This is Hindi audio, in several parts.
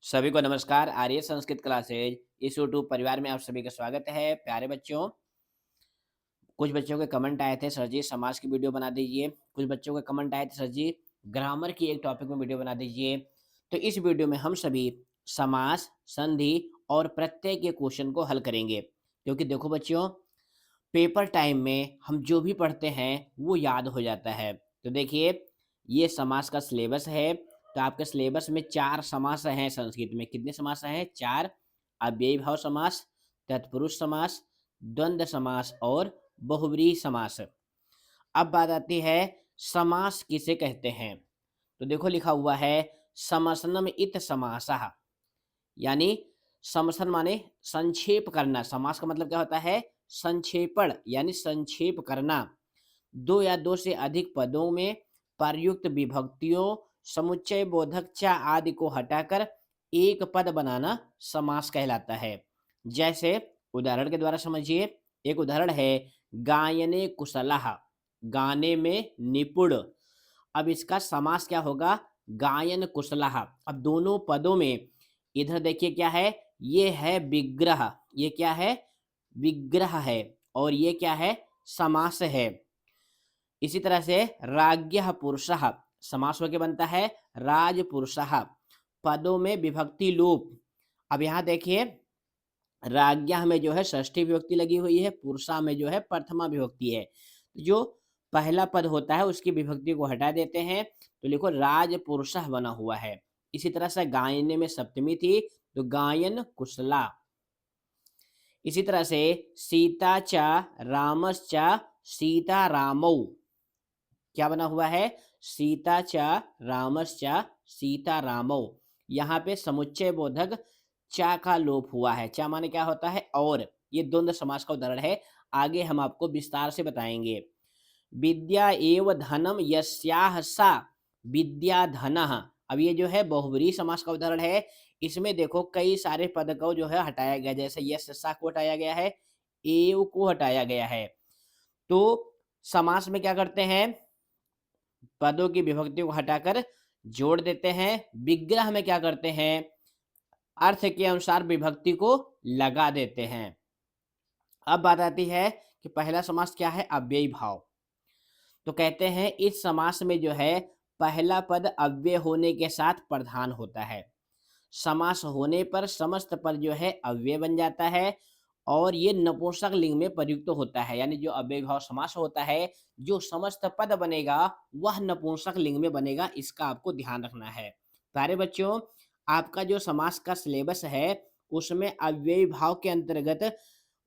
सभी को नमस्कार। आर्य संस्कृत क्लासेज इस यूट्यूब परिवार में आप सभी का स्वागत है। प्यारे बच्चों, कुछ बच्चों के कमेंट आए थे, सर जी समास की वीडियो बना दीजिए। कुछ बच्चों के कमेंट आए थे, सर जी ग्रामर की एक टॉपिक में वीडियो बना दीजिए। तो इस वीडियो में हम सभी समास, संधि और प्रत्यय के क्वेश्चन को हल करेंगे, क्योंकि देखो बच्चों, पेपर टाइम में हम जो भी पढ़ते हैं वो याद हो जाता है। तो देखिए, ये समास का सिलेबस है। तो आपके सिलेबस में 4 समास हैं संस्कृत में। कितने समास हैं? 4। अव्ययी भाव समास, तत्पुरुष समास, द्वंद्व समास और बहुव्रीहि समास। अब बात आती है, समास किसे कहते हैं? तो देखो लिखा हुआ है, समसनम इत समासः। यानी समसन माने संक्षेप करना। समास का मतलब क्या होता है? संक्षेपण, यानी संक्षेप करना। दो या दो से अधिक पदों में प्रयुक्त विभक्तियों, समुच्चय बोधक च आदि को हटाकर एक पद बनाना समास कहलाता है। जैसे उदाहरण के द्वारा समझिए। एक उदाहरण है, गायने कुशलः, गाने में निपुण। अब इसका समास क्या होगा? गायन कुशलः। अब दोनों पदों में इधर देखिए क्या है? ये है विग्रह। ये क्या है? विग्रह है। और ये क्या है? समास है। इसी तरह से राज्ञः पुरुषः, समास होके बनता है राजपुरुषः। पदों में विभक्ति लोप। अब यहाँ देखिए, राज्ञः में जो है षष्ठी विभक्ति लगी हुई है, पुरुषा में जो है प्रथमा विभक्ति है। जो पहला पद होता है उसकी विभक्ति को हटा देते हैं, तो लिखो राजपुरुषः बना हुआ है। इसी तरह से गायने में सप्तमी थी, तो गायन कुशला। इसी तरह से सीता च रामश्च सीता रामौ, क्या बना हुआ है? सीता च रामश्च सीता रामौ। यहाँ पे समुच्चय बोधक चा का लोप हुआ है। चा माने क्या होता है? और। ये द्वंद्व समास का उदाहरण है, आगे हम आपको विस्तार से बताएंगे। विद्या एव धनम यस्याह सा, विद्या धनः। अब ये जो है बहुव्रीहि समास का उदाहरण है। इसमें देखो कई सारे पद को जो है हटाया गया, जैसे यस्य सा को हटाया गया है, एव को हटाया गया है। तो समास में क्या करते हैं? पदों की विभक्तियों को हटाकर जोड़ देते हैं। विग्रह में क्या करते हैं? अर्थ के अनुसार विभक्ति को लगा देते हैं। अब बात आती है कि पहला समास क्या है? अव्ययी भाव। तो कहते हैं इस समास में जो है पहला पद अव्यय होने के साथ प्रधान होता है। समास होने पर समस्त पद जो है अव्यय बन जाता है, और ये नपुंसक लिंग में प्रयुक्त होता है। यानी जो अव्ययीभाव समास होता है, जो समस्त पद बनेगा वह नपुंसक लिंग में बनेगा। इसका आपको ध्यान रखना है। प्यारे बच्चों, आपका जो समास का सिलेबस है उसमें अव्ययी भाव के अंतर्गत,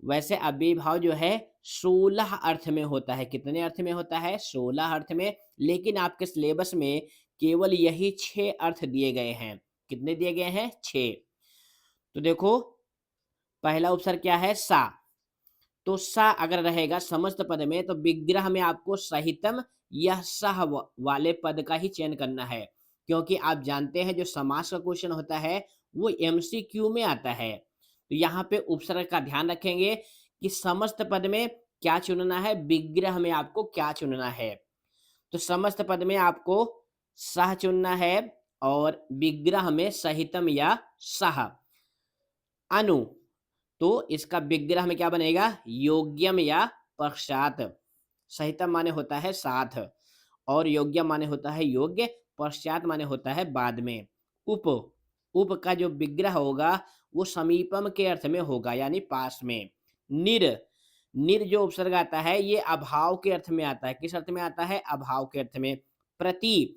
वैसे अव्ययी भाव जो है 16 अर्थ में होता है। कितने अर्थ में होता है? 16 अर्थ में। लेकिन आपके सिलेबस में केवल यही 6 अर्थ दिए गए हैं। कितने दिए गए हैं? 6। तो देखो, पहला उपसर्ग क्या है? सा। तो सा अगर रहेगा समस्त पद में, तो विग्रह में आपको सहितम यह सह वाले पद का ही चयन करना है, क्योंकि आप जानते हैं जो समास का क्वेश्चन होता है वो एमसीक्यू में आता है। तो यहाँ पे उपसर्ग का ध्यान रखेंगे कि समस्त पद में क्या चुनना है, विग्रह में आपको क्या चुनना है। तो समस्त पद में आपको सह चुनना है, और विग्रह में सहितम या सह। अनु, तो इसका विग्रह में क्या बनेगा? योग्यम या पश्चात। सहितम माने होता है साथ, और योग्यम माने होता है योग्य, पश्चात माने होता है बाद में। उप, उप का जो विग्रह होगा वो समीपम के अर्थ में होगा, यानी पास में। निर, निर जो उपसर्ग आता है ये अभाव के अर्थ में आता है। किस अर्थ में आता है? अभाव के अर्थ में। प्रति,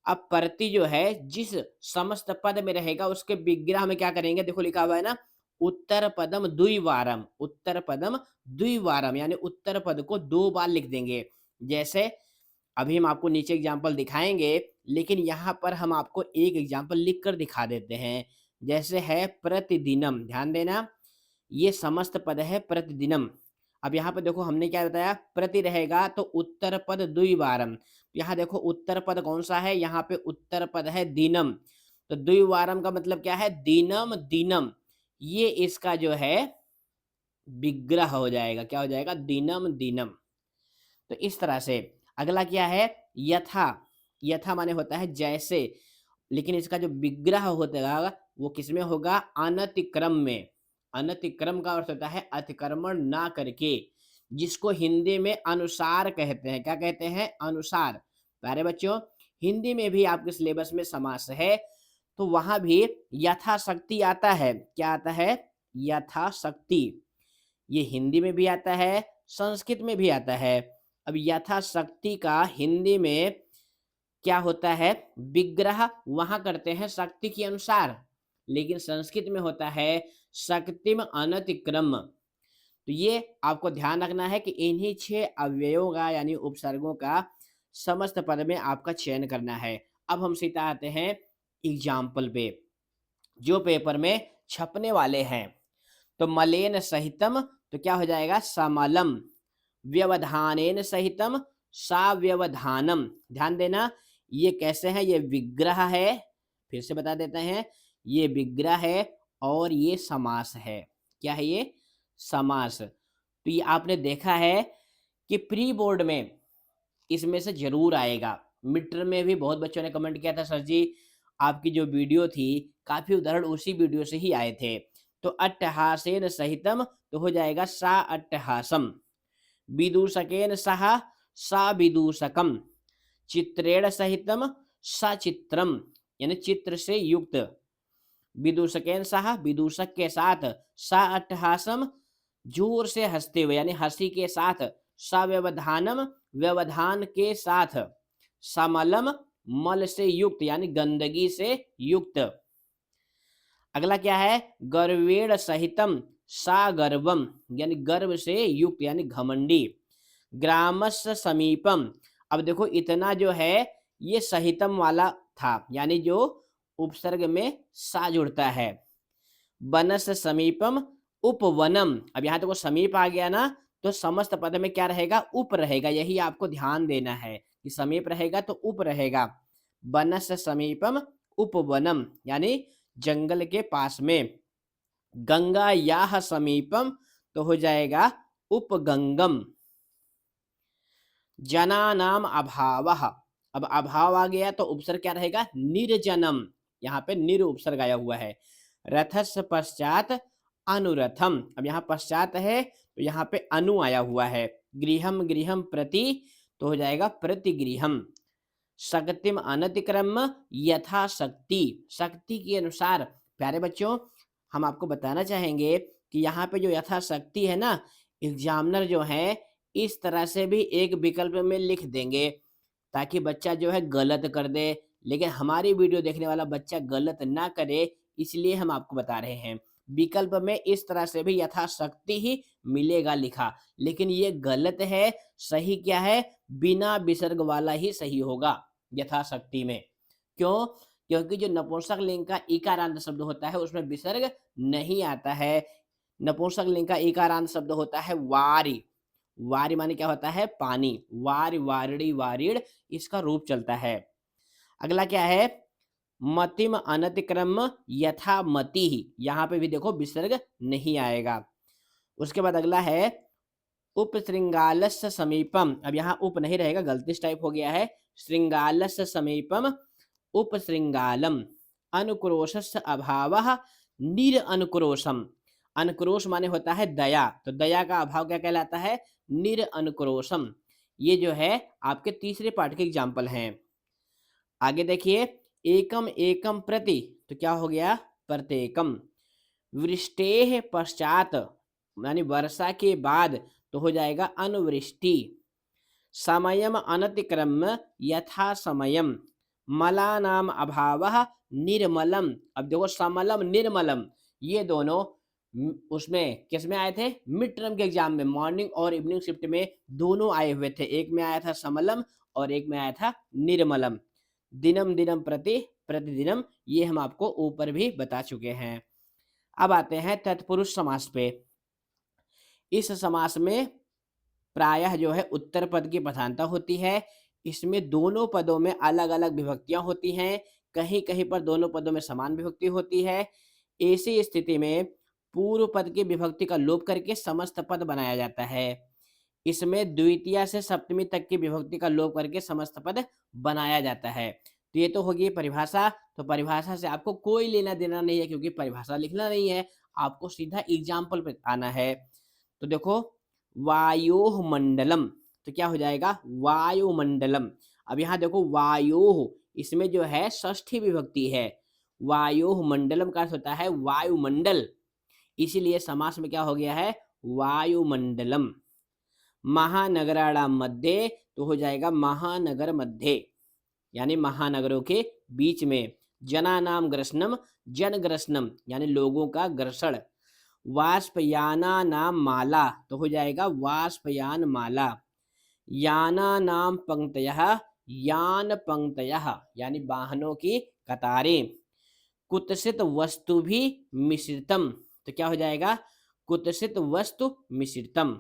अब प्रति जो है जिस समस्त पद में रहेगा उसके विग्रह में क्या करेंगे? देखो लिखा हुआ है ना, उत्तर पदम द्विवारम। उत्तर पदम द्विवारम, यानी उत्तर पद को 2 बार लिख देंगे। जैसे अभी हम आपको नीचे एग्जाम्पल दिखाएंगे, लेकिन यहाँ पर हम आपको एक एग्जाम्पल लिख कर दिखा देते हैं। जैसे है प्रतिदिनम, ध्यान देना, ये समस्त पद है प्रतिदिनम। अब यहाँ पे देखो हमने क्या बताया, प्रति रहेगा तो उत्तर पद द्विवारम। यहाँ देखो उत्तर पद कौन सा है? यहाँ पे उत्तर पद है दिनम। तो द्विवारम का मतलब क्या है? दिनम दिनम। ये इसका जो है विग्रह हो जाएगा। क्या हो जाएगा? दिनम दिनम। तो इस तरह से। अगला क्या है? यथा, यथा माने होता है जैसे। लेकिन इसका जो विग्रह होगा वो किसमें होगा? अनतिक्रम में। अनतिक्रम का अर्थ होता है अतिक्रमण ना करके, जिसको हिंदी में अनुसार कहते हैं। क्या कहते हैं? अनुसार। प्यारे बच्चों, हिंदी में भी आपके सिलेबस में समास है, तो वहां भी यथाशक्ति आता है। क्या आता है? यथाशक्ति। ये हिंदी में भी आता है, संस्कृत में भी आता है। अब यथाशक्ति का हिंदी में क्या होता है? विग्रह वहां करते हैं शक्ति के अनुसार, लेकिन संस्कृत में होता है शक्तिम अनतिक्रम। तो ये आपको ध्यान रखना है कि इन्हीं 6 अव्ययों का यानी उपसर्गों का समस्त पद में आपका चयन करना है। अब हम सीधा आते हैं एग्जाम्पल पे, जो पेपर में छपने वाले हैं। तो मलेन सहितम, तो क्या हो जाएगा? समलम। व्यवधानेन सहितम साव्यवधानम। ध्यान देना, ये कैसे है? ये विग्रह है, फिर से बता देते हैं, ये विग्रह है और ये समास है। क्या है ये? समास। तो ये आपने देखा है कि प्री बोर्ड में इसमें से जरूर आएगा। मिड टर्म में भी बहुत बच्चों ने कमेंट किया था, सर जी आपकी जो वीडियो थी काफी उदाहरण उसी वीडियो से ही आए थे। तो अट्टहासेन सहितम, तो हो जाएगा सा अट्टहासम। विदूषकेन सह सा विदूषकम। चित्रेण सहितम सचित्रम, यानी चित्र से युक्त। विदूषकेन सह, विदूषक के साथ। सा अट्टहासम, जोर से हंसते हुए यानी हंसी के साथ। सव्यवधानम, व्यवधान के साथ। समलम, मल से युक्त यानी गंदगी से युक्त। अगला क्या है? गर्वेण सहितम सा गर्वम, यानी गर्व से युक्त यानी घमंडी। ग्रामस्य समीपम, अब देखो इतना जो है ये सहितम वाला था, यानी जो उपसर्ग में सा जुड़ता है। वनस समीपम उपवनम, अब यहाँ देखो समीप आ गया ना, तो समस्त पद में क्या रहेगा? उप रहेगा। यही आपको ध्यान देना है कि समीप रहेगा तो उप रहेगा। वनस समीपम उपवनम, यानी जंगल के पास में। गंगा याह समीपम, तो हो जाएगा उपगंगम। जना नाम अभावः, अब अभाव आ गया तो उपसर्ग क्या रहेगा? निर्जनम। यहाँ पे निर उपसर्ग आया हुआ है। रथस्य पश्चात अनुरथम, अब यहाँ पश्चात है तो यहाँ पे अनु आया हुआ है। गृहम गृहम प्रति, तो हो जाएगा प्रतिगृहम। शक्तिम अनतिक्रम यथा शक्ति, शक्ति के अनुसार। प्यारे बच्चों, हम आपको बताना चाहेंगे कि यहाँ पे जो यथाशक्ति है ना, एग्जामिनर जो है इस तरह से भी एक विकल्प में लिख देंगे ताकि बच्चा जो है गलत कर दे, लेकिन हमारी वीडियो देखने वाला बच्चा गलत ना करे, इसलिए हम आपको बता रहे हैं। विकल्प में इस तरह से भी यथाशक्ति ही मिलेगा लिखा, लेकिन ये गलत है। सही क्या है? बिना विसर्ग वाला ही सही होगा यथाशक्ति में। क्यों? क्योंकि जो नपुंसक लिंग का इकारांत शब्द होता है उसमें विसर्ग नहीं आता है। नपुंसक लिंग का इकारांत शब्द होता है वारि। वारि माने क्या होता है? पानी। वारि, वारिणी, वारिण, इसका रूप चलता है। अगला क्या है? मतिम अनतिक्रम यथा मति, यहाँ पे भी देखो विसर्ग नहीं आएगा। उसके बाद अगला है उपशृंगालस्य समीपम, अब यहाँ उप नहीं रहेगा, गलती टाइप हो गया है। श्रृंगालस्य समीपम उपशृंगालम। अनुक्रोशस्य अभावः निर अनुक्रोशम। अनुक्रोश माने होता है दया, तो दया का अभाव क्या कहलाता है? निर अनुक्रोशम। ये जो है आपके तीसरे पार्ट के एग्जाम्पल हैं। आगे देखिए, एकम एकम प्रति, तो क्या हो गया? प्रत्येकम। वृष्टेः पश्चात, यानी वर्षा के बाद, तो हो जाएगा अनुवृष्टि। समयम अनतिक्रम्य यथा समयम। मलानाम अभावः निर्मलम, अब देखो समलम निर्मलम ये दोनों उसमें किसमें आए थे? मिड टर्म के एग्जाम में मॉर्निंग और इवनिंग शिफ्ट में दोनों आए हुए थे। एक में आया था समलम और एक में आया था निर्मलम। दिनम दिनम प्रति, प्रतिदिनम, ये हम आपको ऊपर भी बता चुके हैं। अब आते हैं तत्पुरुष समास पे। इस समास में प्रायः जो है उत्तर पद की प्रधानता होती है। इसमें दोनों पदों में अलग अलग विभक्तियां होती हैं, कहीं कहीं पर दोनों पदों में समान विभक्ति होती है। ऐसी स्थिति में पूर्व पद की विभक्ति का लोप करके समस्त पद बनाया जाता है। इसमें द्वितीया से सप्तमी तक की विभक्ति का लोप करके समस्त पद बनाया जाता है। तो ये तो होगी परिभाषा। तो परिभाषा से आपको कोई लेना देना नहीं है, क्योंकि परिभाषा लिखना नहीं है, आपको सीधा एग्जाम्पल पे आना है। तो देखो वायुमंडलम, तो क्या हो जाएगा वायुमंडलम। अब यहाँ देखो वायु, इसमें जो है षष्ठी विभक्ति है। वायुमंडलम का अर्थ होता है वायुमंडल, इसीलिए समास में क्या हो गया है वायुमंडलम। महानगराणाम मध्ये, तो हो जाएगा महानगर मध्ये, यानी महानगरों के बीच में। जनानाम ग्रसनम, जन ग्रसनम यानी लोगों का ग्रसण। वाष्पयाना नाम माला, तो हो जाएगा वाष्पयान माला। याना नाम पंक्तयः, यान पंक्तयः यानी वाहनों की कतारें। कुत्सित वस्तु भी मिश्रितम, तो क्या हो जाएगा कुत्सित वस्तु मिश्रितम।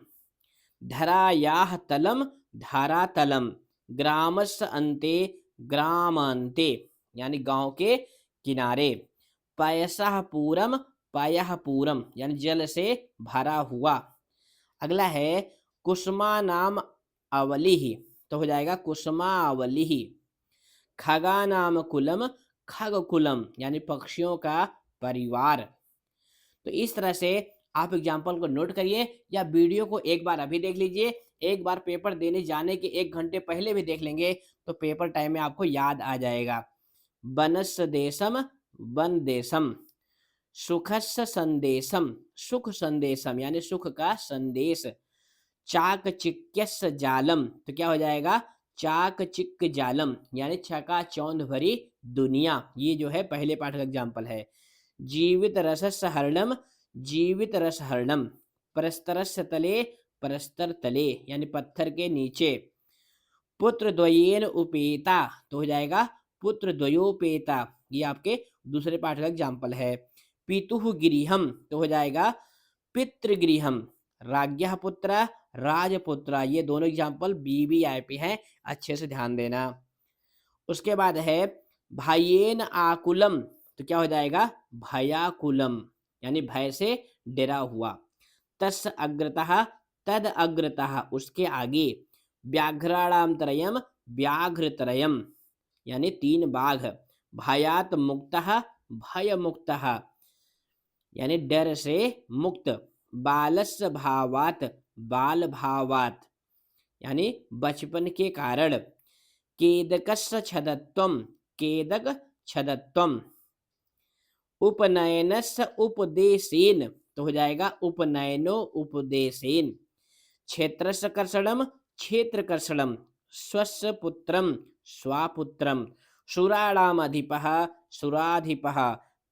धरायाः तलम, धारातलम। ग्रामस्य अन्ते, ग्रामान्ते यानी गांव के किनारे। पयसः पूरम, पयः पूरम यानी जल से भरा हुआ। अगला है कुसुमा नाम अवलिः, तो हो जाएगा कुसुमावलिः। खगा नाम कुलम, खग कुलम यानी पक्षियों का परिवार। तो इस तरह से आप एग्जाम्पल को नोट करिए, या वीडियो को एक बार अभी देख लीजिए, एक बार पेपर देने जाने के 1 घंटे पहले भी देख लेंगे तो पेपर टाइम में आपको याद आ जाएगा। बनस देशम, वन देशम। सुखस्य संदेशम, सुख संदेशम यानी सुख का संदेश। चाकचिक्यस्य जालम, तो क्या हो जाएगा चाकचिक्य जालम यानी चकाचौंध भरी दुनिया। ये जो है पहले पाठ का एग्जाम्पल है। जीवित रसस्य हरणम, जीवित रस हरणम। परस्तरस्य तले, परस्तर तले यानी पत्थर के नीचे। पुत्र द्वयेन उपेता, तो हो जाएगा पुत्र द्वयोपेता, ये आपके दूसरे पाठ का एग्जाम्पल है। पितुः गृहम, तो हो जाएगा पितृगृहम। राज्ञः पुत्र, राजपुत्र, ये दोनों एग्जाम्पल BBIP हैं, अच्छे से ध्यान देना। उसके बाद है भयेन आकुलम, तो क्या हो जाएगा भयाकुलम यानी भय से डरा हुआ। तस् अग्रतः, तद अग्रतः उसके आगे। व्याघ्राणाम त्रयम, व्याघ्रत्रयम यानी 3 बाघ। भयात मुक्तः, भय मुक्तः यानी डर से मुक्त। बालस्य भावात, बाल भावात यानी बचपन के कारण। केदकस्य छदत्वम, केदक छदत्वम। उपनयनस्य उपदेशेन, तो हो जाएगा उपनयनो उपदेशेन। क्षेत्रस्य कर्षणम, क्षेत्र कर्षणम। स्वस्य पुत्रम, स्वापुत्रम। सुराणाम अधिपः, सुराधिपः।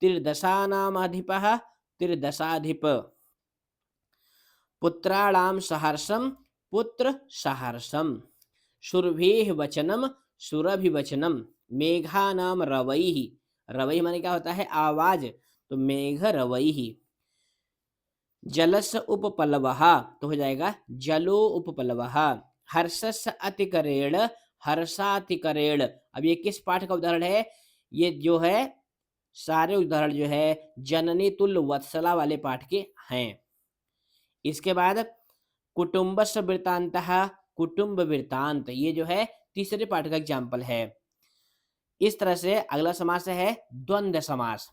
त्रिदशानाम अधिपः, त्रिदशाधिप। पुत्राणाम सहर्षम, पुत्र सहर्षम। सुरभेः वचनम, सुरभिवचनम। मेघानाम रवैः, रवैः माने क्या होता है आवाज, तो मेघ रवैः। जलस्य उपपलवः, तो हो जाएगा जलो उपपलवः। हर्षस्य अतिकरेण, हर्षातिकरेण। अब ये किस पाठ का उदाहरण है, ये जो है सारे उदाहरण जो है जननी तुल्य वत्सला वाले पाठ के हैं। इसके बाद कुटुंबस्य वृत्तान्तः, कुटुंब वृत्तांत, ये जो है तीसरे पाठ का एग्जाम्पल है। इस तरह से अगला समास है द्वंद्व समास।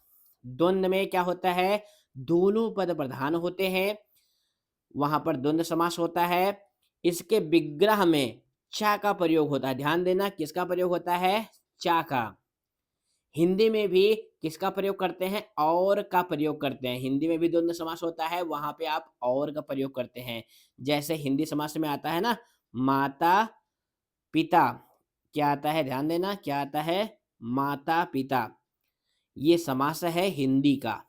द्वंद्व में क्या होता है दोनों पद प्रधान होते हैं, वहां पर द्वंद्व समास होता है। इसके विग्रह में चा का प्रयोग होता है, ध्यान देना किसका प्रयोग होता है चा का। हिंदी में भी किसका प्रयोग करते हैं और का प्रयोग करते हैं। हिंदी में भी द्वंद्व समास होता है, वहां पे आप और का प्रयोग करते हैं। जैसे हिंदी समास में आता है ना माता पिता, क्या आता है ध्यान देना क्या आता है माता पिता, ये समास है हिंदी का।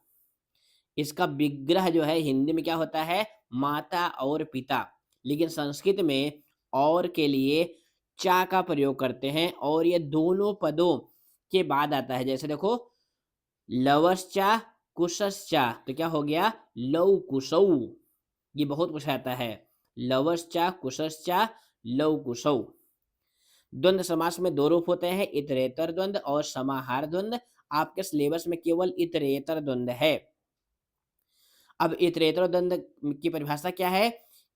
इसका विग्रह जो है हिंदी में क्या होता है माता और पिता, लेकिन संस्कृत में और के लिए चा का प्रयोग करते हैं और ये दोनों पदों के बाद आता है। जैसे देखो लवश्चा कुशश्चा, तो क्या हो गया लव कुशौ, ये बहुत कुछ आता है लवश्चा कुशश्चा लव कुशौ। द्वंद्व समास में 2 रूप होते हैं इतरेतर द्वंद्व और समाहार द्वंद्व। आपके सिलेबस में केवल इतरेतर द्वंद्व है। अब इतरेतर द्वंद्व की परिभाषा क्या है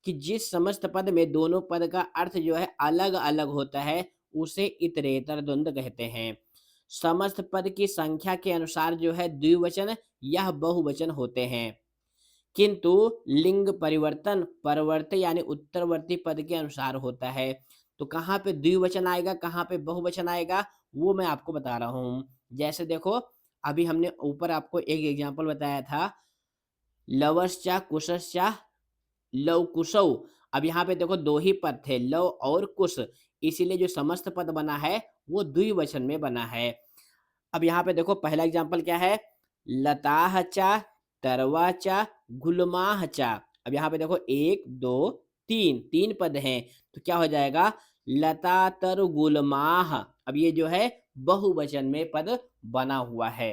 कि जिस समस्त पद में दोनों पद का अर्थ जो है अलग अलग होता है उसे इतरेतर द्वंद्व कहते हैं। समस्त पद की संख्या के अनुसार जो है द्विवचन या बहुवचन होते हैं, किंतु लिंग परिवर्तन परवर्ती यानी उत्तरवर्ती पद के अनुसार होता है। तो कहाँ पे द्विवचन आएगा, कहाँ पे बहुवचन आएगा, वो मैं आपको बता रहा हूँ। जैसे देखो, अभी हमने ऊपर आपको एक एग्जाम्पल बताया था, लवश्चा कुशश्चा लवकुशौ। अब यहाँ पे देखो दो ही पद थे, लव और कुश, इसीलिए जो समस्त पद बना है वो द्विवचन में बना है। अब यहाँ पे देखो पहला एग्जाम्पल क्या है, लताह चा तरवा चा गुलमाह चा। अब यहाँ पे देखो एक दो तीन, तीन पद हैं, तो क्या हो जाएगा, लता तर गुलमाह। अब ये जो है बहुवचन में पद बना हुआ है।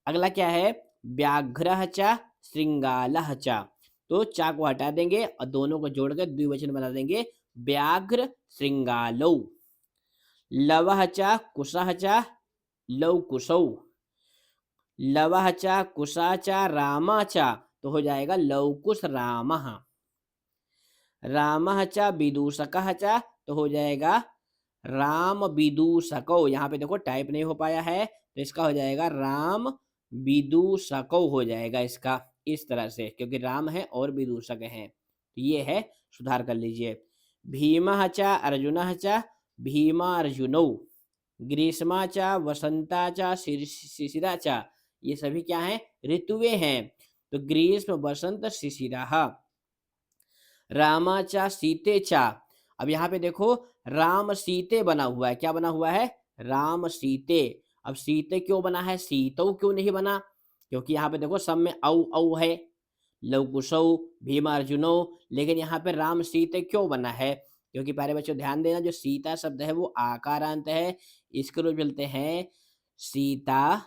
अगला क्या है, व्याघ्रः च श्रृंगालः च। तो चा को हटा देंगे और दोनों को जोड़कर द्विवचन बना देंगे, व्याघ्र श्रृंगालौ। लवः च कुशः च लवकुशौ। लवः च कुशः च रामः च, तो हो जाएगा लवकुश रामः। रामः च विदूषकः च, तो हो जाएगा राम विदूषकौ। यहाँ पे देखो टाइप नहीं हो पाया है, तो इसका हो जाएगा राम विदूषकौ हो जाएगा इसका, इस तरह से, क्योंकि राम है और विदूषक हैं, तो ये है, सुधार कर लीजिए। भीमः च अर्जुनः च भीमार्जुनौ। ग्रीष्मा च वसंता च शिशिरा च। ये सभी क्या हैं, ऋतुएं हैं, तो ग्रीष्म वसंत शिशिरः। रामा चा सीते चा। अब यहाँ पे देखो राम सीते बना हुआ है, क्या बना हुआ है, राम सीते। अब सीते क्यों बना है, सीतौ क्यों नहीं बना, क्योंकि यहाँ पे देखो सब में औ औ है, लवकुशौ भीमार्जुनौ, लेकिन यहाँ पे राम सीते क्यों बना है, क्योंकि प्यारे बच्चों ध्यान देना, जो सीता शब्द है वो आकारांत है, इसके रूप चलते हैं सीता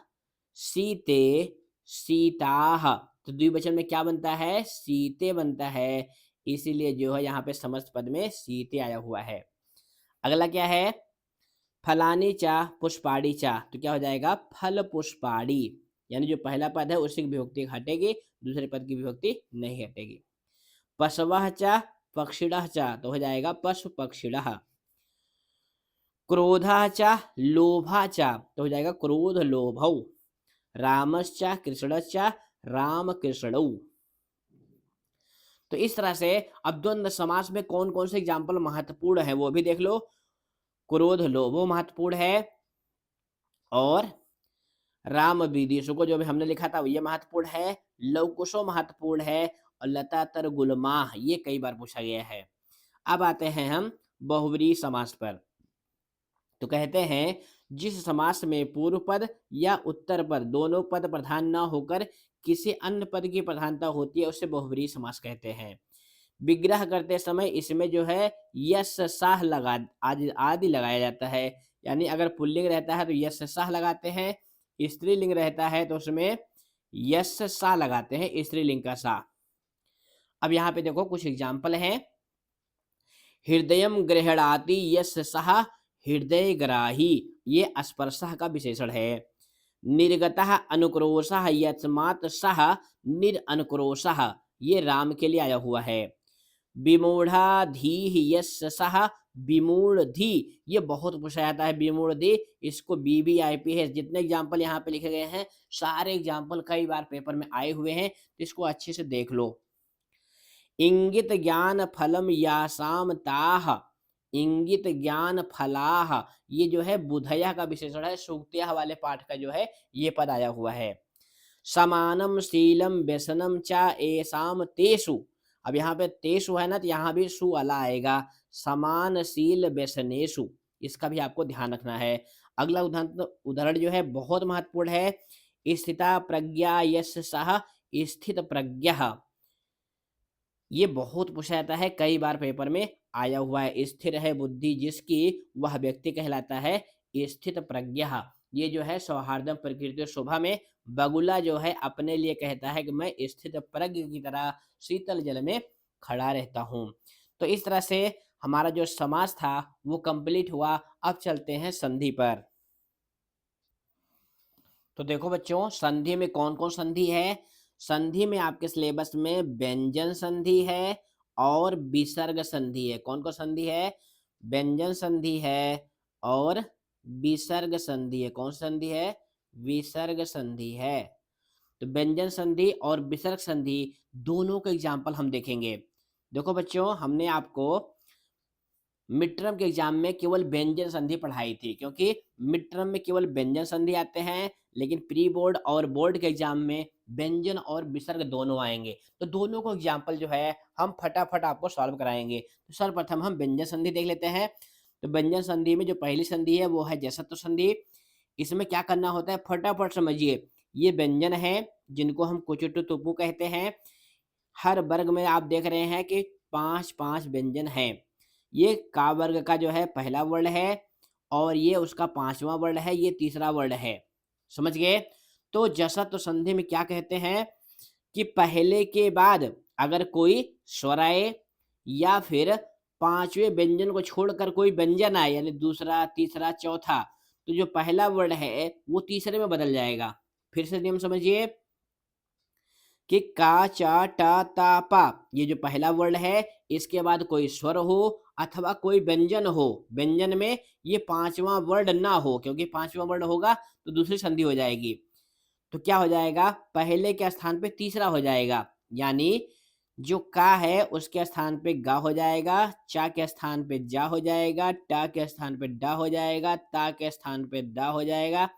सीते सीताह। तो द्विवचन में क्या बनता है, सीते बनता है, इसीलिए जो है यहाँ पे समस्त पद में सीते आया हुआ है। अगला क्या है, फलानी चा पुष्पाड़ी चा। तो क्या हो जाएगा, फल पुष्पाड़ी, यानी जो पहला पद है उसकी विभक्ति हटेगी, दूसरे पद की विभक्ति नहीं हटेगी। पशवः चा पक्षिणः चा, तो हो जाएगा पशु पक्षिणः। क्रोधः चा लोभः चा, तो हो जाएगा क्रोध लोभौ। रामश्चा कृष्णश्चा राम कृष्णौ। तो इस तरह से अब द्वंद्व समास में कौन कौन से एग्जाम्पल महत्वपूर्ण है वो भी देख लो। क्रोध लोभो महत्वपूर्ण है, और राम विदेशों को जो भी हमने लिखा था ये महत्वपूर्ण है, लवकुशो महत्वपूर्ण है, और लता तर गुलमाह ये कई बार पूछा गया है। अब आते हैं हम बहुव्रीहि समास पर। तो कहते हैं, जिस समास में पूर्व पद या उत्तर पद दोनों पद प्रधान न होकर किसी अन्य पद की प्रधानता होती है उसे बहुव्रीहि समास कहते हैं। विग्रह करते समय इसमें जो है यश साह लगा आदि आदि लगाया जाता है, यानी अगर पुल्लिंग रहता है तो यश साह लगाते हैं, स्त्रीलिंग रहता है तो उसमें यश सा लगाते हैं, स्त्रीलिंग का सा। अब यहाँ पे देखो कुछ एग्जाम्पल हैं, हृदयम गृहणाति यश सह हृदय ग्राही, ये स्पर्शः का विशेषण है। निर्गतः अनुक्रोशः यस्मात् सह निरअनुक्रोशः, ये राम के लिए आया हुआ है। विमूढ़ाधीः यस्य सह विमूढ़धि, ये बहुत पूछा जाता है, विमूढ़धि, इसको BBIP है। जितने एग्जाम्पल यहाँ पे लिखे गए हैं सारे एग्जाम्पल कई बार पेपर में आए हुए हैं, तो इसको अच्छे से देख लो। इंगित ज्ञान फलम यासाम ताह, इंगित ज्ञान फलाह, ये जो है बुधया का विशेषण है, सूक्तिया वाले पाठ का जो है ये पद आया हुआ है। समानम शीलम व्यसनम चा एसाम तेषु। अब यहाँ पे तेषु है ना, तो यहाँ भी सु वाला आएगा, समान शील व्यसनेषु, इसका भी आपको ध्यान रखना है। अगला उदाहरण जो है बहुत महत्वपूर्ण है, स्थिता प्रज्ञा यश सह स्थित प्रज्ञः, ये बहुत पूछा जाता है, कई बार पेपर में आया हुआ है। स्थिर है बुद्धि जिसकी वह व्यक्ति कहलाता है स्थित प्रज्ञः। ये जो है सौहार्दम प्रकृति शोभा में बगुला जो है अपने लिए कहता है कि मैं स्थित प्रज्ञ की तरह शीतल जल में खड़ा रहता हूँ। तो इस तरह से हमारा जो समास था वो कंप्लीट हुआ। अब चलते हैं संधि पर। तो देखो बच्चों, संधि में कौन कौन संधि है। संधि में आपके सिलेबस में व्यंजन संधि है और विसर्ग संधि है। कौन कौन संधि है, व्यंजन संधि है और विसर्ग संधि है। कौन सी संधि है? विसर्ग संधि है। तो व्यंजन संधि और विसर्ग संधि दोनों के एग्जाम्पल हम देखेंगे। देखो बच्चों, हमने आपको मिड टर्म के एग्जाम में केवल व्यंजन संधि पढ़ाई थी, क्योंकि मिड टर्म में केवल व्यंजन संधि आते हैं, लेकिन प्री बोर्ड और बोर्ड के एग्जाम में व्यंजन और विसर्ग दोनों आएंगे। तो दोनों को एग्जाम्पल जो है हम फटाफट आपको सॉल्व कराएंगे। तो सर्वप्रथम हम व्यंजन संधि देख लेते हैं। तो व्यंजन संधि में जो पहली संधि है वो है जसत्व संधि। इसमें क्या करना होता है फटाफट समझिए। ये व्यंजन है जिनको हम कुचुटु तुपु कहते हैं। हर वर्ग में आप देख रहे हैं कि 5-5 व्यंजन हैं। ये का वर्ग का जो है पहला वर्ण है, और ये उसका 5वां वर्ण है, ये तीसरा वर्ण है। समझ गए? तो जसत्व संधि में क्या कहते हैं कि पहले के बाद अगर कोई स्वराय या फिर 5वें व्यंजन को छोड़कर कोई व्यंजन आए, यानी दूसरा, तीसरा, चौथा, तो जो पहला वर्ण है वो तीसरे में बदल जाएगा। फिर से नियम समझिए कि का, चा, टा, ता, पा, ये जो पहला वर्ण है, इसके बाद कोई स्वर हो अथवा कोई व्यंजन हो, व्यंजन में ये 5वां वर्ण ना हो, क्योंकि 5वां वर्ण होगा तो दूसरी संधि हो जाएगी। तो क्या हो जाएगा? पहले के स्थान पे तीसरा हो जाएगा, यानी जो का है उसके स्थान पे गा हो जाएगा, चा के स्थान पे जा हो जाएगा, टा के स्थान पे डा हो जाएगा, ता के स्थान पे दा हो जाएगा,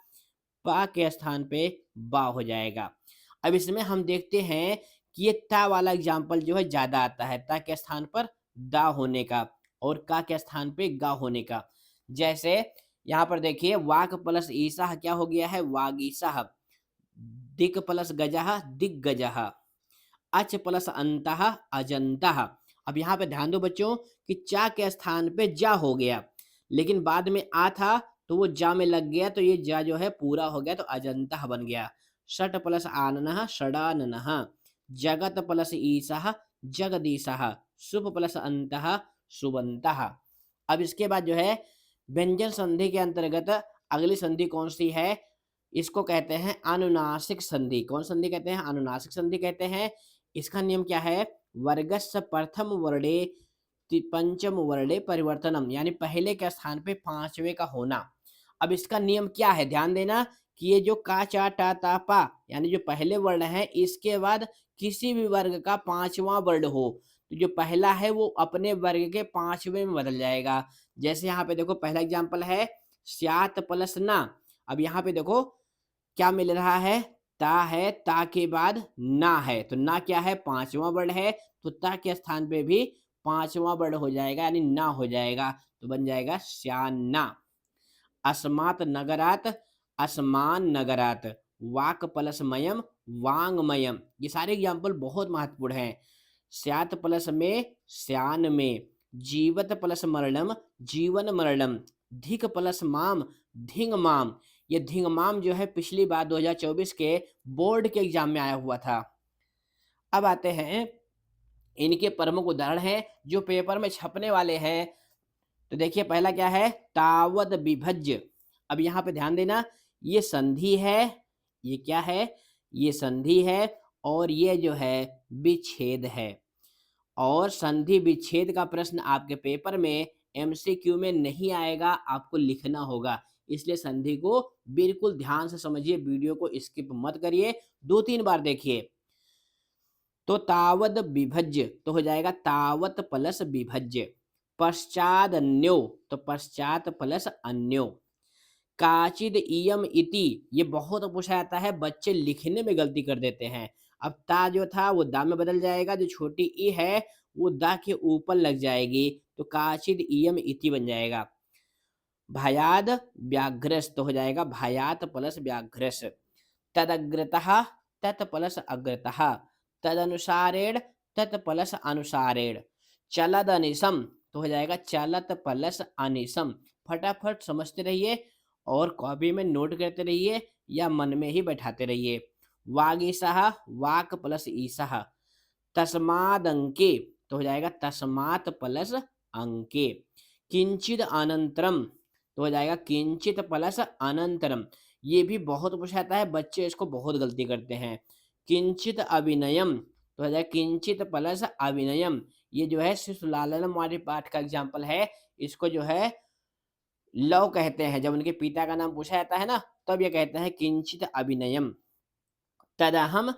पा के स्थान पे बा हो जाएगा। अब इसमें हम देखते हैं कि ये ता वाला एग्जाम्पल जो है ज्यादा आता है, ता के स्थान पर दा होने का और का के स्थान पे गा होने का। जैसे यहाँ पर देखिए, वाक प्लस ईसा क्या हो गया है? वागीसा। दिक प्लस गजह दिग्गजः। अच प्लस अंतः अजंतः। अब यहाँ पे ध्यान दो बच्चों कि चा के स्थान पे जा हो गया, लेकिन बाद में आ था तो वो जा में लग गया, तो ये जा जो है पूरा हो गया, तो अजंतः बन गया। षट प्लस आननः षडाननः। जगत प्लस ईसः जगदीशः। शुभ प्लस अंतः शुभंतः। अब इसके बाद जो है व्यंजन संधि के अंतर्गत अगली संधि कौन सी है? इसको कहते हैं अनुनासिक संधि। कौन संधि कहते हैं? अनुनासिक संधि कहते हैं। इसका नियम क्या है? वर्गस्य प्रथम वर्णे पंचम वर्णे परिवर्तनम, यानी पहले के स्थान पे 5वें का होना। अब इसका नियम क्या है? ध्यान देना कि ये जो का, चा, टा, ता, पा, यानी जो पहले वर्ण है, इसके बाद किसी भी वर्ग का 5वां वर्ण हो, तो जो पहला है वो अपने वर्ग के 5वें में बदल जाएगा। जैसे यहाँ पे देखो, पहला एग्जाम्पल है स्यात प्लस ना। अब यहाँ पे देखो क्या मिल रहा है? ता है, ता के बाद ना है, तो ना क्या है? 5वां वर्ण है, तो ता के स्थान पे भी 5वां वर्ण हो जाएगा, यानी ना हो जाएगा, तो बन जाएगा श्याना। अस्मात् नगरात असमान नगरात। वाक प्लस मयम वांगमयम। ये सारे एग्जाम्पल बहुत महत्वपूर्ण हैं। स्यात प्लस में श्यान में। जीवत प्लस मरणम जीवन मरणम। धिक प्लस माम धिंग माम। ये धिंग माम जो है पिछली बार 2024 के बोर्ड के एग्जाम में आया हुआ था। अब आते हैं इनके प्रमुख उदाहरण हैं जो पेपर में छपने वाले हैं। तो देखिए पहला क्या है? तावद विभज्य। अब यहाँ पे ध्यान देना, ये संधि है, ये क्या है? ये संधि है, और ये जो है विच्छेद है। और संधि विच्छेद का प्रश्न आपके पेपर में एमसीक्यू में नहीं आएगा, आपको लिखना होगा। इसलिए संधि को बिल्कुल ध्यान से समझिए, वीडियो को स्किप मत करिए, 2-3 बार देखिए। तो तावद विभज्य तो हो जाएगा तावत प्लस विभज्य। पश्चाद अन्यो, तो पश्चात प्लस अन्यो। काचिद इयम इति, ये बहुत पूछा जाता है, बच्चे लिखने में गलती कर देते हैं। अब ता जो था वो दा में बदल जाएगा, जो छोटी ई है वो दा के ऊपर लग जाएगी, तो काचिद इयम इति बन जाएगा। भयाद व्याघ्रस तो हो जाएगा भयात प्लस व्याघ्रस। तदग्रतः तत् प्लस अग्रतः। तदनुसारेण तत् प्लस अनुसारेण। चलद अनिसम तो हो जाएगा चलत प्लस अनिसम। फटाफट समझते रहिए और कॉपी में नोट करते रहिए या मन में ही बैठाते रहिए। वागीसः वाक प्लस ईसः। तस्माद अंके तो हो जाएगा तस्मात प्लस अंके। किंचिद अनंतरम तो हो जाएगा किंचित प्लस अनंतरम। ये भी बहुत पूछा जाता है, बच्चे इसको बहुत गलती करते हैं। किंचित अभिनयम तो हो जाएगा किंचित प्लस अभिनयम। ये जो है शिशु लालन वाले पाठ का एग्जाम्पल है, इसको जो है लव कहते हैं, जब उनके पिता का नाम पूछा जाता है ना, तब ये कहते हैं किंचित अभिनयम। तदहम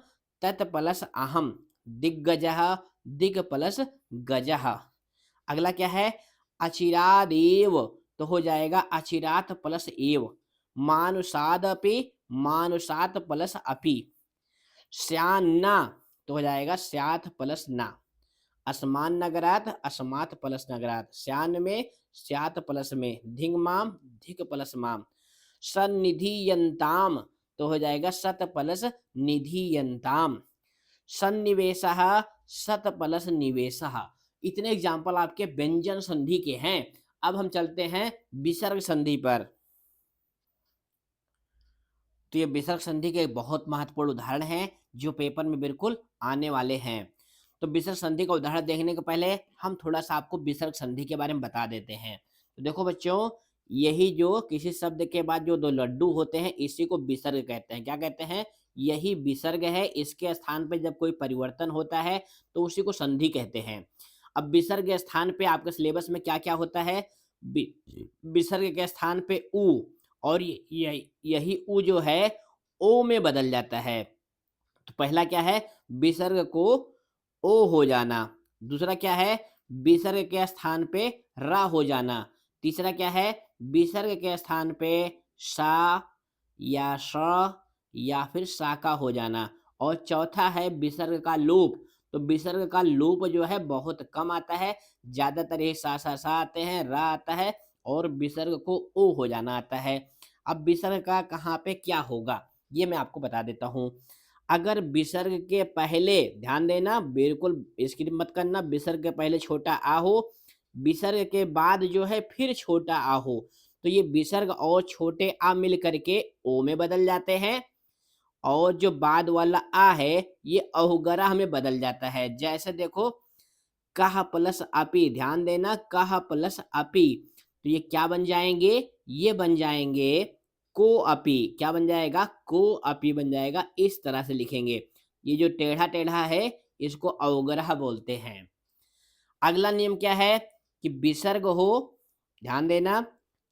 तत् प्लस अहम, दिग्गजः दिग प्लस गजः। अगला क्या है, अचिरादेव, तो हो जाएगा अचिरात प्लस एव। मानुषादपि, मानुषात प्लस अपि। श्यान्ना, तो हो जाएगा स्याथ प्लस ना। असमान नगरात, असमात प्लस नगरात। श्यान में स्यात प्लस में, धिंग माम धिक प्लस माम। सन्निधियंताम, तो हो जाएगा सत प्लस निधियंताम। सन्निवेशः सत प्लस निवेशः। इतने एग्जाम्पल आपके व्यंजन संधि के हैं। अब हम चलते हैं विसर्ग संधि पर। तो ये विसर्ग संधि के बहुत महत्वपूर्ण उदाहरण हैं जो पेपर में बिल्कुल आने वाले हैं। तो विसर्ग संधि का उदाहरण देखने के पहले हम थोड़ा सा आपको विसर्ग संधि के बारे में बता देते हैं। तो देखो बच्चों, यही जो किसी शब्द के बाद जो दो लड्डू होते हैं, इसी को विसर्ग कहते हैं। क्या कहते हैं? यही विसर्ग है। इसके स्थान पे जब कोई परिवर्तन होता है तो उसी को संधि कहते हैं। अब विसर्ग के स्थान पे आपके सिलेबस में क्या क्या होता है? विसर्ग के स्थान पे उ, और यही उ जो है ओ में बदल जाता है। तो पहला क्या है? विसर्ग को ओ हो जाना। दूसरा क्या है? विसर्ग के स्थान पे रा हो जाना। तीसरा क्या है? विसर्ग के स्थान पे सा या श या फिर सा का हो जाना। और चौथा है विसर्ग का लोप। तो विसर्ग का लोप जो है बहुत कम आता है। ज्यादातर ये सा आते हैं, रा आता है, और विसर्ग को ओ हो जाना आता है। अब विसर्ग का कहाँ पे क्या होगा ये मैं आपको बता देता हूँ। अगर विसर्ग के पहले, ध्यान देना बिल्कुल स्किप मत करना, विसर्ग के पहले छोटा आ हो, विसर्ग के बाद जो है फिर छोटा आ हो, तो ये विसर्ग और छोटे आ मिल करके ओ में बदल जाते हैं। और जो बाद वाला आ है ये अहुगरा में बदल जाता है। जैसे देखो, कह प्लस अपी, ध्यान देना, कह प्लस अपी, तो ये क्या बन जाएंगे? ये बन जाएंगे को अपी। क्या बन जाएगा? को अपी बन जाएगा। इस तरह से लिखेंगे। ये जो टेढ़ा टेढ़ा है इसको अवग्रह बोलते हैं। अगला नियम क्या है कि विसर्ग हो, ध्यान देना,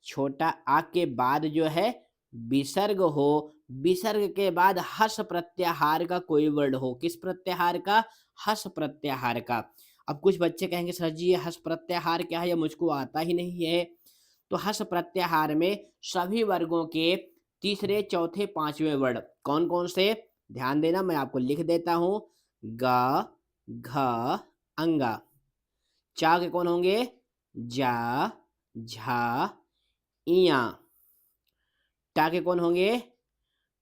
छोटा आ के बाद जो है विसर्ग हो, विसर्ग के बाद हस प्रत्याहार का कोई वर्ड हो। किस प्रत्याहार का? हस प्रत्याहार का। अब कुछ बच्चे कहेंगे सर जी ये हस प्रत्याहार क्या है, ये मुझको आता ही नहीं है। तो हस प्रत्याहार में सभी वर्गों के तीसरे चौथे पांचवें वर्ड कौन कौन से? ध्यान देना, मैं आपको लिख देता हूं। ग, घ, अंगा। चा के कौन होंगे? जा, झा, इया। टा के कौन होंगे?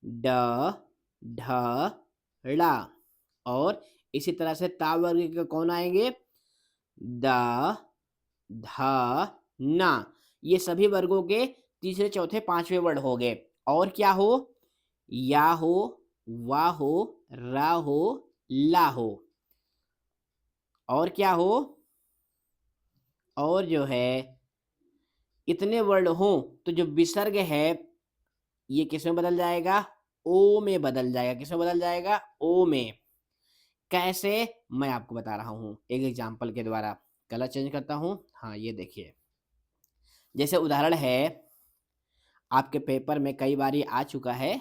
ड, ढ, ड़ा। और इसी तरह से ता वर्ग के कौन आएंगे? द, ध, ना। ये सभी वर्गों के तीसरे चौथे पांचवें वर्ड हो गए। और क्या हो? या हो, वा हो, रा हो, ला हो। और क्या हो? और जो है इतने वर्ड हो तो जो विसर्ग है ये किस में बदल जाएगा? ओ में बदल जाएगा। किस में बदल जाएगा? ओ में। कैसे? मैं आपको बता रहा हूं एक एग्जांपल के द्वारा। कलर चेंज करता हूं। हाँ, ये देखिए, जैसे उदाहरण है, आपके पेपर में कई बार ये आ चुका है,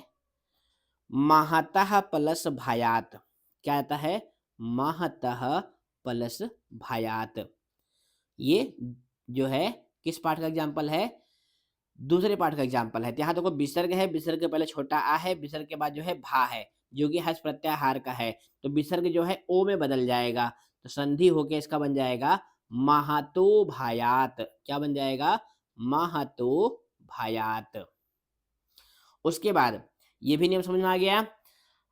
महतः प्लस भायात। क्या आता है? महतः प्लस भायात। ये जो है किस पाठ का एग्जाम्पल है? दूसरे पाठ का एग्जाम्पल है। यहाँ देखो विसर्ग है, विसर्ग के पहले छोटा आ है, विसर्ग के बाद जो है भा है जो कि हस प्रत्याहार का है। तो विसर्ग जो है ओ में बदल जाएगा। तो संधि होके इसका बन जाएगा महातो भायात। क्या बन जाएगा? महातो भायात। उसके बाद ये भी नियम समझ में आ गया।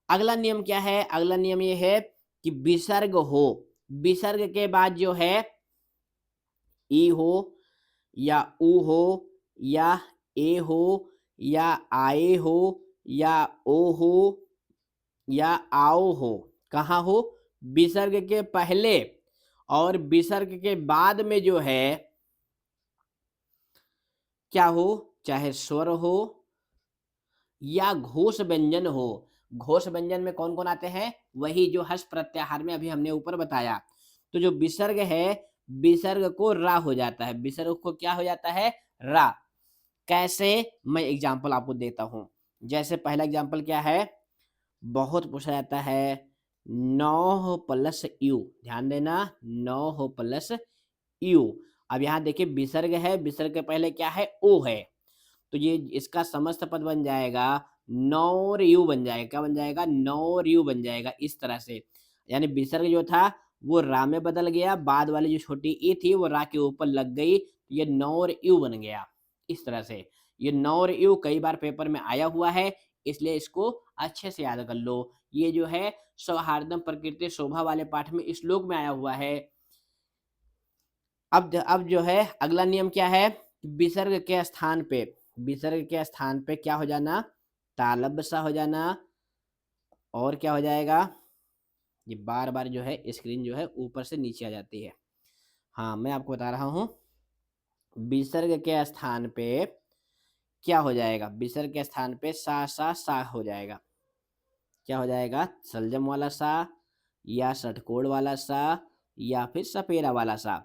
अगला नियम क्या है? अगला नियम ये है कि विसर्ग हो, विसर्ग के बाद जो है ई हो या उ हो या ए हो या आए हो या ओ हो या आओ हो। कहाँ हो? विसर्ग के पहले और विसर्ग के बाद में जो है क्या हो? चाहे स्वर हो या घोष व्यंजन हो। घोष व्यंजन में कौन कौन आते हैं? वही जो हर्ष प्रत्याहार में अभी हमने ऊपर बताया। तो जो विसर्ग है, विसर्ग को रा हो जाता है। विसर्ग को क्या हो जाता है? रा। कैसे, मैं एग्जाम्पल आपको देता हूँ। जैसे पहला एग्जाम्पल क्या है, बहुत पूछा जाता है 9 प्लस यू, ध्यान देना 9 प्लस यू। अब यहाँ देखिए विसर्ग है, विसर्ग के पहले क्या है, ओ है, तो ये इसका समस्त पद बन जाएगा नौर यू बन जाएगा। क्या बन जाएगा, नौर यू बन जाएगा इस तरह से। यानी विसर्ग जो था वो रा में बदल गया, बाद वाली जो छोटी ई थी वो रा के ऊपर लग गई, तो ये नौर यू बन गया इस तरह से। ये नौर यू कई बार पेपर में आया हुआ है, इसलिए इसको अच्छे से याद कर लो। ये जो है सौहार्दम प्रकृति शोभा वाले पाठ में श्लोक में आया हुआ है। अब जो है अगला नियम क्या है, विसर्ग के स्थान पे, विसर्ग के स्थान पे क्या हो जाना, तालब सा हो जाना। और क्या हो जाएगा, ये बार बार जो है स्क्रीन जो है ऊपर से नीचे आ जाती है। हाँ मैं आपको बता रहा हूँ, विसर्ग के स्थान पे क्या हो जाएगा, विसर्ग के स्थान पे सा हो जाएगा। क्या हो जाएगा, सलजम वाला सा, या षटकोण वाला सा, या फिर सपेरा वाला सा।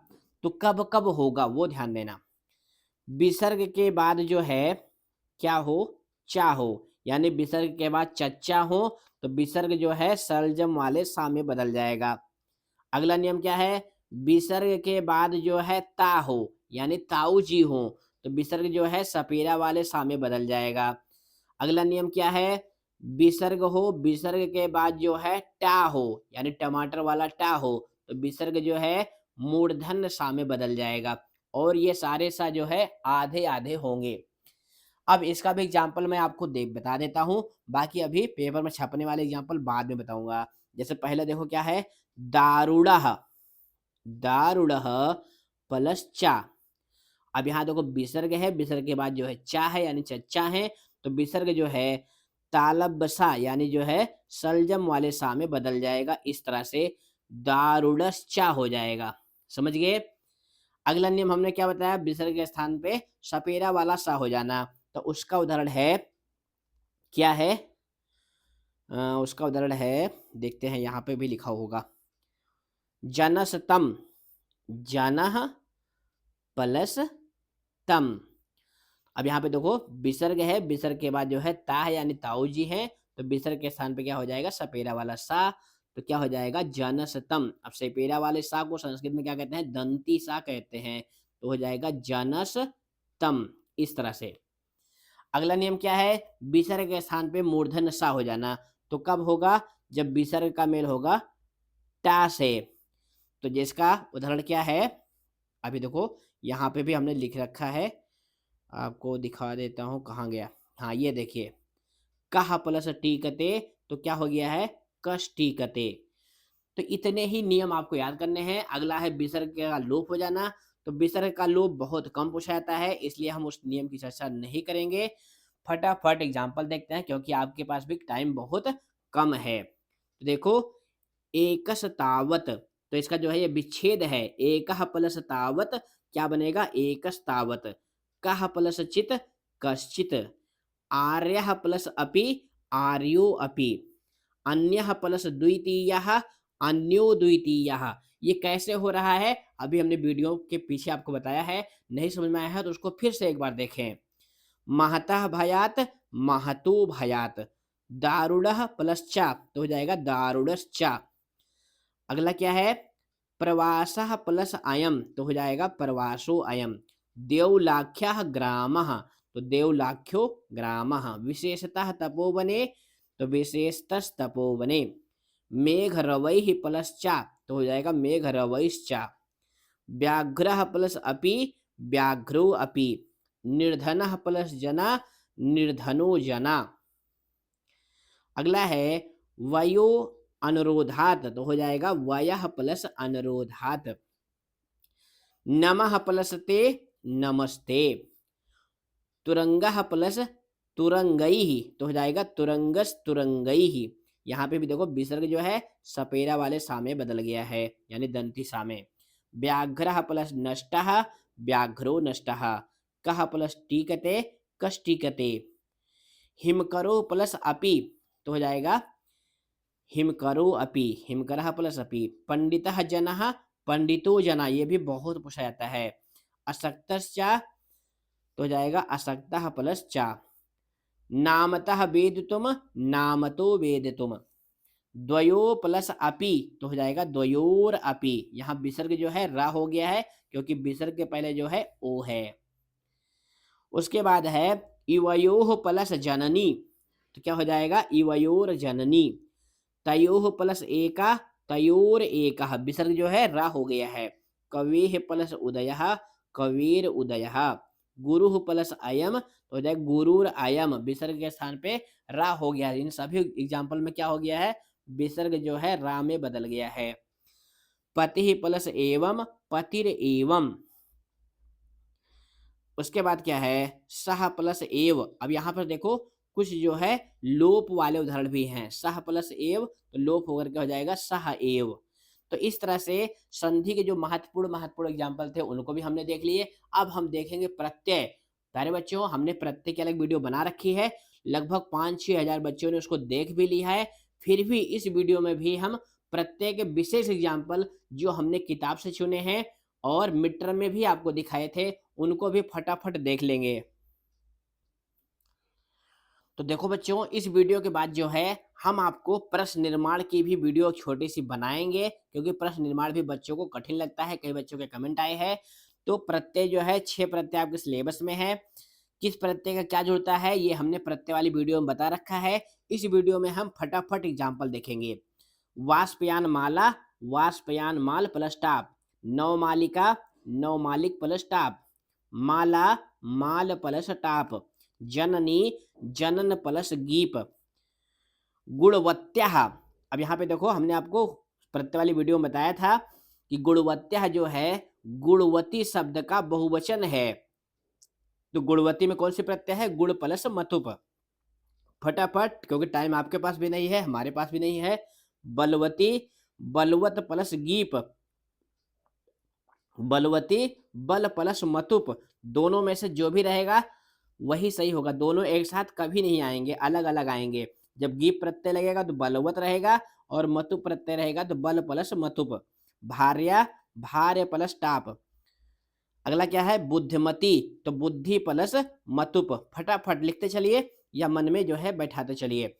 तो कब कब होगा वो ध्यान देना। विसर्ग के बाद जो है क्या हो, चा हो, यानी विसर्ग के बाद चच्चा हो तो विसर्ग जो है सलजम वाले सा में बदल जाएगा। अगला नियम क्या है, विसर्ग के बाद जो है ता हो, यानी ताऊ जी हो, तो विसर्ग जो है सपेरा वाले सा में बदल जाएगा। अगला नियम क्या है, विसर्ग हो, विसर्ग के बाद जो है टा हो, यानी टमाटर वाला टा हो, तो विसर्ग जो है मूर्धन्य सा में बदल जाएगा। और ये सारे सा जो है आधे आधे होंगे। अब इसका भी एग्जाम्पल मैं आपको बता देता हूँ, बाकी अभी पेपर में छपने वाले एग्जाम्पल बाद में बताऊंगा। जैसे पहले देखो क्या है, दारुड़ः, दारुड़ः प्लस चा। अब यहाँ देखो विसर्ग है, विसर्ग के बाद जो है चा है यानी चच्चा है, तो विसर्ग जो है तालब्सा यानी जो है सलजम वाले सा में बदल जाएगा इस तरह से, दारुड़श्चा हो जाएगा। समझ गए। अगला नियम हमने क्या बताया, विसर्ग के स्थान पे सपेरा वाला सा हो जाना, तो उसका उदाहरण है, क्या है, उसका उदाहरण है, देखते हैं यहाँ पे भी लिखा होगा, जनस्तम, जनः प्लस तम। अब यहाँ पे देखो विसर्ग है, विसर्ग के बाद जो है ता है यानी ताऊ जी है, तो विसर्ग के स्थान पे क्या हो जाएगा, सपेरा वाला सा, तो क्या हो जाएगा, जनसतम। अब सपेरा वाले सा को संस्कृत में क्या कहते हैं, दंती सा कहते हैं, तो हो जाएगा जनसतम इस तरह से। अगला नियम क्या है, विसर्ग के स्थान पे मूर्धन्य सा हो जाना, तो कब होगा, जब विसर्ग का मेल होगा टा से। तो जिसका उदाहरण क्या है, अभी देखो यहाँ पे भी हमने लिख रखा है, आपको दिखा देता हूँ कहाँ गया। हाँ ये देखिए, कह प्लस टीकते, तो क्या हो गया है, कश टीकते। तो इतने ही नियम आपको याद करने हैं। अगला है विसर्ग का लोप हो जाना, तो विसर्ग का लोप बहुत कम पूछा जाता है, इसलिए हम उस नियम की चर्चा नहीं करेंगे। फटाफट एग्जाम्पल देखते हैं, क्योंकि आपके पास भी टाइम बहुत कम है। तो देखो एकस तावत, तो इसका जो है ये विच्छेद है, एकह प्लस तावत क्या बनेगा, एकस तावत। कह प्लस चित, कश्चित। आर्यः प्लस अपि, आर्यो अपि। अन्यः प्लस द्वितीयः, अन्यो द्वितीयः। ये कैसे हो रहा है, अभी हमने वीडियो के पीछे आपको बताया है, नहीं समझ में आया है तो उसको फिर से एक बार देखें। महतः भयात, महतो भयात। दारुणः प्लस चा, तो हो जाएगा दारुणश्चा। अगला क्या है, प्रवासः प्लस अयम, तो हो जाएगा प्रवासो अयम। देवलाख्यः ग्रामः, तो देवलाख्यो ग्रामः। विशेषतः तपोवने, तो विशेषतस्तपोवने। मेघरवैः प्लस चा, तो हो जाएगा मेघरवैश्चा। व्याघ्रः प्लस अपि, व्याघ्रो अपि। निर्धनः प्लस जना, निर्धनो जना। अगला है वयो अनुरोधात, तो हो जाएगा वयः प्लस अनुरोधात। नमः प्लस ते, नमस्ते। तुरंगः प्लस तुरंगैः, तो हो जाएगा तुरंगस तुरंगैः। यहाँ पे भी देखो विसर्ग जो है सपेरा वाले सा में बदल गया है, यानी दंती सा में। व्याघ्रः प्लस नष्टः, व्याघ्रो नष्टः। कः प्लस टीकते, कश टीकते। हिमकरो प्लस अपि, तो हो जाएगा हिमकरो अपि, हिमकरः प्लस अपि। पंडितः जनः, पंडितो जना, ये भी बहुत पूछा जाता है। अशक्तश्च, तो हो जाएगा अशक्तः प्लस चा। नामतः वेदितुम, नामतो वेदितुम। द्वयो प्लस अपि तो हो जाएगा द्वयोर अपि। यहाँ विसर्ग जो है रा हो गया है क्योंकि विसर्ग के पहले जो है ओ है। उसके बाद है इवयोः प्लस जननी, तो क्या हो जाएगा इवयोर जननी। तयोः प्लस एका, तयोर एकः, विसर्ग जो है रा हो गया है। कवेः प्लस उदयः, कवेर उदयः। गुरुः प्लस अयम तो हो जाएगा गुरुर अयम, विसर्ग के स्थान पे रा हो गया है। इन सभी एग्जाम्पल में क्या हो गया है, विसर्ग जो है रा में बदल गया है। पतिः प्लस एवं, पतिर एवं। उसके बाद क्या है सह प्लस एव। अब यहाँ पर देखो कुछ जो है लोप वाले उदाहरण भी हैं। सह प्लस एव तो लोप होकर के हो जाएगा सह एव। तो इस तरह से संधि के जो महत्वपूर्ण महत्वपूर्ण एग्जाम्पल थे उनको भी हमने देख लिए। अब हम देखेंगे प्रत्यय। प्यारे बच्चों, हमने प्रत्यय की अलग वीडियो बना रखी है, लगभग 5-6 हजार बच्चों ने उसको देख भी लिया है। फिर भी इस वीडियो में भी हम प्रत्यय के विशेष एग्जाम्पल जो हमने किताब से चुने हैं और मिड टर्म में भी आपको दिखाए थे उनको भी फटाफट देख लेंगे। तो देखो बच्चों, इस वीडियो के बाद जो है हम आपको प्रश्न निर्माण की भी वीडियो छोटी सी बनाएंगे, क्योंकि प्रश्न निर्माण भी बच्चों को कठिन लगता है। कई बच्चों के कमेंट आए हैं। तो प्रत्यय जो है 6 प्रत्यय आपके सिलेबस में है। किस प्रत्यय का क्या जुड़ता है ये हमने प्रत्यय वाली वीडियो में बता रखा है। इस वीडियो में हम फटाफट एग्जाम्पल देखेंगे। वाष्पयान माला, वाष्पयान माल प्लस टाप। नवमालिका, नवमालिक प्लस टाप। माला, माल प्लस टाप। जननी, जनन प्लस गीप। गुणवत्या, अब यहाँ पे देखो हमने आपको प्रत्यय वाली वीडियो में बताया था कि गुणवत्या जो है गुणवती शब्द का बहुवचन है। तो गुणवती में कौन सी प्रत्यय है, गुण प्लस मतुप। फटाफट, क्योंकि टाइम आपके पास भी नहीं है हमारे पास भी नहीं है। बलवती, बलवत प्लस गीप। बलवती, बल प्लस मतुप। दोनों में से जो भी रहेगा वही सही होगा। दोनों एक साथ कभी नहीं आएंगे, अलग अलग आएंगे। जब गीप प्रत्यय लगेगा तो बलवत रहेगा और मतुप प्रत्यय रहेगा तो बल प्लस मतुप। भार्या, भार्य प्लस टाप। अगला क्या है बुद्धिमती, तो बुद्धि प्लस मतुप। फटाफट लिखते चलिए या मन में जो है बैठाते चलिए।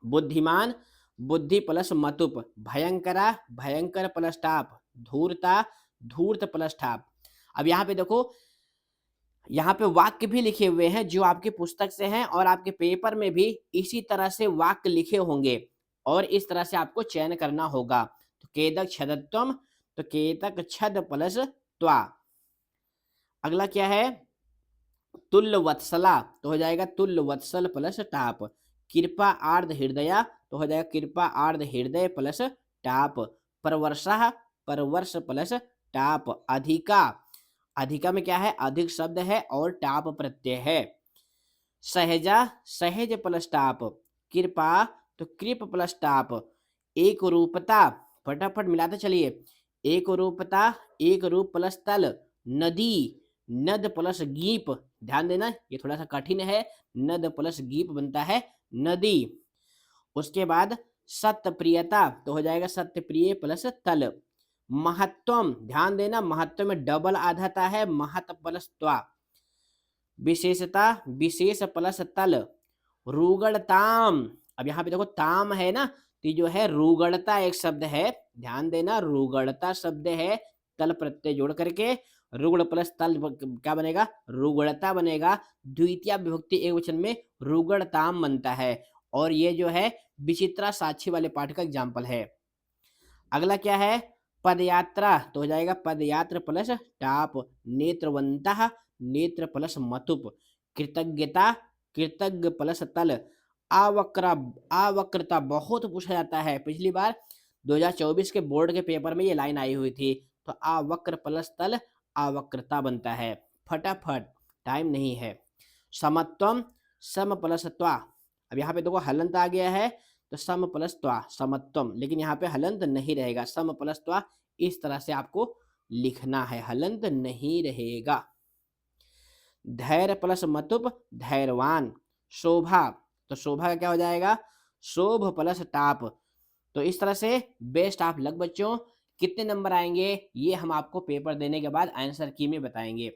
बुद्धिमान, बुद्धि प्लस मतुप। भयंकरा, भयंकर प्लस टाप। धूर्ता, धूर्त प्लस टाप। अब यहाँ पे देखो, यहाँ पे वाक्य भी लिखे हुए हैं जो आपकी पुस्तक से हैं और आपके पेपर में भी इसी तरह से वाक्य लिखे होंगे और इस तरह से आपको चयन करना होगा। तो केदक छदत्वम, तो केतक छद प्लस त्वा। अगला क्या है तुल्य वत्सला, तो हो जाएगा तुल्य वत्सल प्लस टाप। कृपा आर्ध हृदया, तो हो जाएगा कृपा आर्ध हृदय प्लस टाप। परवर्षः, परवर्ष प्लस टाप। अधिका, अधिका में क्या है अधिक शब्द है और टाप प्रत्यय है। सहजा, सहज प्लस टाप। कृपा, तो कृप प्लस टाप। एक रूपता, फटाफट मिलाते चलिए। एक रूपता, एक रूप प्लस तल। नदी, नद प्लस गीप। ध्यान देना ये थोड़ा सा कठिन है। नद प्लस गीप बनता है नदी। उसके बाद सत्यप्रियता, तो हो जाएगा सत्यप्रिय प्लस तल। महत्वम, ध्यान देना महत्व में डबल आ जाता है महत प्लस त्वा। विशेषता, विशेष प्लस तल। रुगड़ताम, अब यहाँ पे देखो ताम है ना, तो जो है रुगड़ता एक शब्द है। ध्यान देना रुगड़ता शब्द है, तल प्रत्यय जोड़ करके रुगड़ प्लस तल क्या बनेगा रुगड़ता बनेगा। द्वितीय विभक्ति एक वचन में रुगड़ताम बनता है और ये जो है विचित्रा साक्षी वाले पाठ का एग्जाम्पल है। अगला क्या है पदयात्रा, तो हो जाएगा पदयात्र प्लस टाप। नेत्रवंतः, नेत्र प्लस मतुप। कृतज्ञता, कृतज्ञ प्लस तल। आवक्रा, आवक्रता बहुत पूछा जाता है। पिछली बार 2024 के बोर्ड के पेपर में ये लाइन आई हुई थी। तो आवक्र प्लस तल आवक्रता बनता है। फटाफट, टाइम नहीं है। समत्वम, सम प्लस त्वा। अब यहाँ पे देखो हलंत आ गया है तो सम प्लस त्वा समत्वम, लेकिन यहाँ पे हलंत नहीं रहेगा। सम प्लस त्वा इस तरह से आपको लिखना है, हलंत नहीं रहेगा। धैर्य प्लस मतुप धैर्यवान। शोभा, तो शोभा का क्या हो जाएगा शोभ प्लस टाप। तो इस तरह से बेस्ट ऑफ लक बच्चों। कितने नंबर आएंगे ये हम आपको पेपर देने के बाद आंसर की में बताएंगे।